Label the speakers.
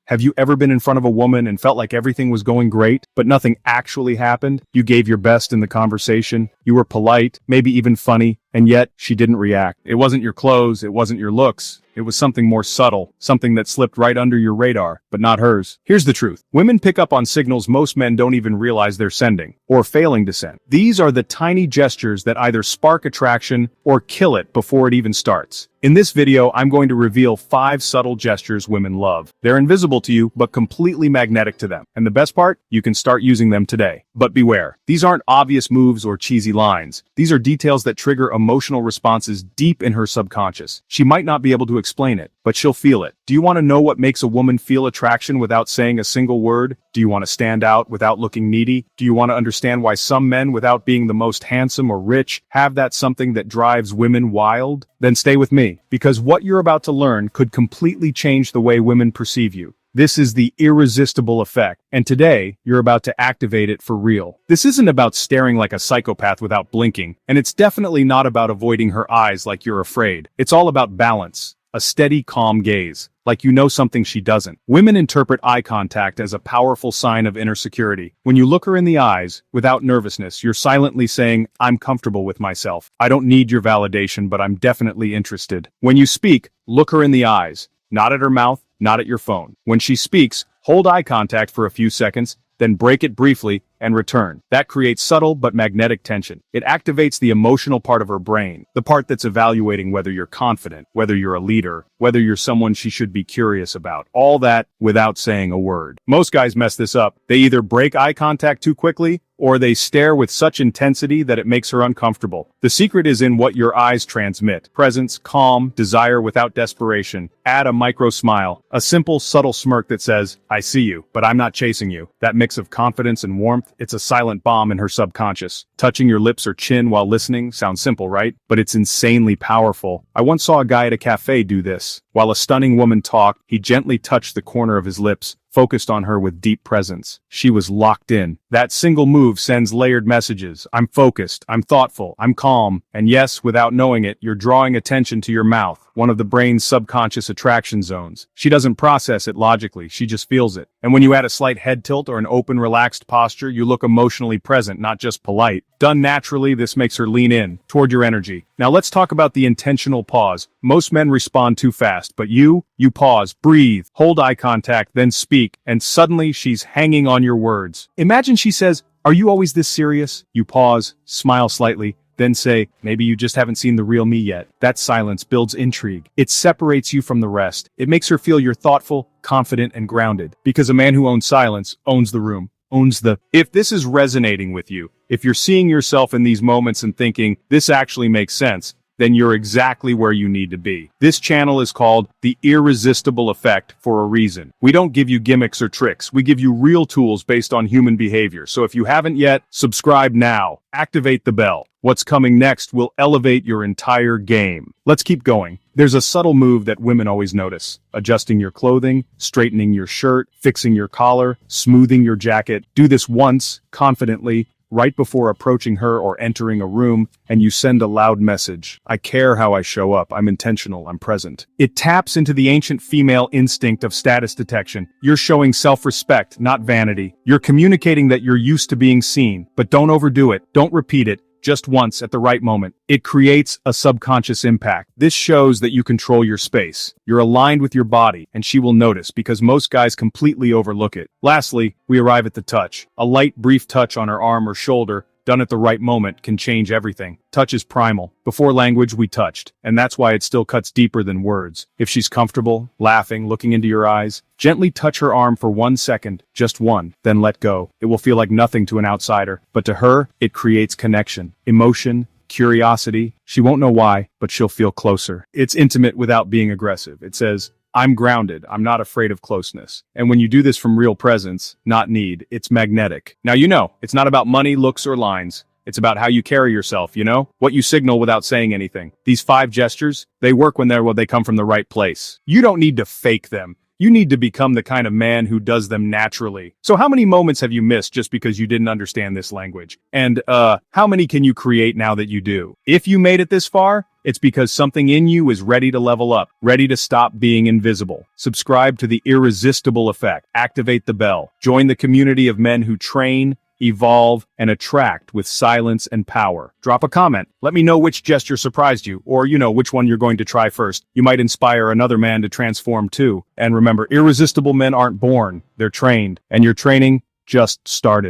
Speaker 1: Have you ever been in front of a woman and felt like everything was going great, but nothing actually happened? You gave your best in the conversation, you were polite, maybe even funny, and yet she didn't react. It wasn't your clothes, it wasn't your looks. It was something more subtle, something that slipped right under your radar, but not hers. Here's the truth. Women pick up on signals most men don't even realize they're sending, or failing to send. These are the tiny gestures that either spark attraction or kill it before it even starts. In this video, I'm going to reveal 5 subtle gestures women love. They're invisible to you, but completely magnetic to them. And the best part? You can start using them today. But beware. These aren't obvious moves or cheesy lines. These are details that trigger emotional responses deep in her subconscious. She might not be able to explain it, but she'll feel it. Do you want to know what makes a woman feel attraction without saying a single word? Do you want to stand out without looking needy? Do you want to understand why some men, without being the most handsome or rich, have that something that drives women wild? Then stay with me, because what you're about to learn could completely change the way women perceive you. This is the irresistible effect, and today, you're about to activate it for real. This isn't about staring like a psychopath without blinking, and it's definitely not about avoiding her eyes like you're afraid. It's all about balance. A steady, calm gaze, like you know something she doesn't. Women interpret eye contact as a powerful sign of inner security. When you look her in the eyes, without nervousness, you're silently saying, I'm comfortable with myself. I don't need your validation, but I'm definitely interested. When you speak, look her in the eyes, not at her mouth, not at your phone. When she speaks, hold eye contact for a few seconds, then break it briefly and return. That creates subtle but magnetic tension. It activates the emotional part of her brain, the part that's evaluating whether you're confident, whether you're a leader, whether you're someone she should be curious about. All that without saying a word. Most guys mess this up. They either break eye contact too quickly, or they stare with such intensity that it makes her uncomfortable. The secret is in what your eyes transmit. Presence, calm, desire without desperation. Add a micro smile, a simple, subtle smirk that says, I see you, but I'm not chasing you. That mix of confidence and warmth, it's a silent bomb in her subconscious. Touching your lips or chin while listening sounds simple, right? But it's insanely powerful. I once saw a guy at a cafe do this. While a stunning woman talked, he gently touched the corner of his lips, focused on her with deep presence. She was locked in. That single move sends layered messages. I'm focused, I'm thoughtful, I'm calm, and yes, without knowing it, you're drawing attention to your mouth, one of the brain's subconscious attraction zones. She doesn't process it logically, she just feels it. And when you add a slight head tilt or an open, relaxed posture, you look emotionally present, not just polite. Done naturally, this makes her lean in, toward your energy. Now let's talk about the intentional pause. Most men respond too fast, but you pause, breathe, hold eye contact, then speak, and suddenly she's hanging on your words. Imagine she says, "Are you always this serious?" You pause, smile slightly, then say, "Maybe you just haven't seen the real me yet." That silence builds intrigue. It separates you from the rest. It makes her feel you're thoughtful, confident, and grounded. Because a man who owns silence owns the room. If this is resonating with you, if you're seeing yourself in these moments and thinking, this actually makes sense, then you're exactly where you need to be. This channel is called The Irresistible Effect for a reason. We don't give you gimmicks or tricks. We give you real tools based on human behavior. So if you haven't yet, subscribe now. Activate the bell. What's coming next will elevate your entire game. Let's keep going. There's a subtle move that women always notice. Adjusting your clothing, straightening your shirt, fixing your collar, smoothing your jacket. Do this once, confidently, right before approaching her or entering a room, and you send a loud message. I care how I show up. I'm intentional. I'm present. It taps into the ancient female instinct of status detection. You're showing self-respect, not vanity. You're communicating that you're used to being seen, but don't overdo it. Don't repeat it. Just once at the right moment. It creates a subconscious impact. This shows that you control your space. You're aligned with your body, and she will notice because most guys completely overlook it. Lastly, we arrive at the touch. A light, brief touch on her arm or shoulder, done at the right moment, can change everything. Touch is primal. Before language, we touched, and that's why it still cuts deeper than words. If she's comfortable, laughing, looking into your eyes, gently touch her arm for 1 second, just one, then let go. It will feel like nothing to an outsider, but to her, it creates connection, emotion, curiosity. She won't know why, but she'll feel closer. It's intimate without being aggressive. It says, I'm grounded. I'm not afraid of closeness. And when you do this from real presence, not need, it's magnetic. Now it's not about money, looks, or lines. It's about how you carry yourself, what you signal without saying anything. These 5 gestures, they work when they come from the right place. You don't need to fake them. You need to become the kind of man who does them naturally. So how many moments have you missed just because you didn't understand this language? And how many can you create now that you do? If you made it this far, It's because something in you is ready to level up, ready to stop being invisible. Subscribe to the Irresistible Effect. Activate the bell. Join the community of men who train, evolve, and attract with silence and power. Drop a comment. Let me know which gesture surprised you, or which one you're going to try first. You might inspire another man to transform too. And remember, irresistible men aren't born, they're trained. And your training just started.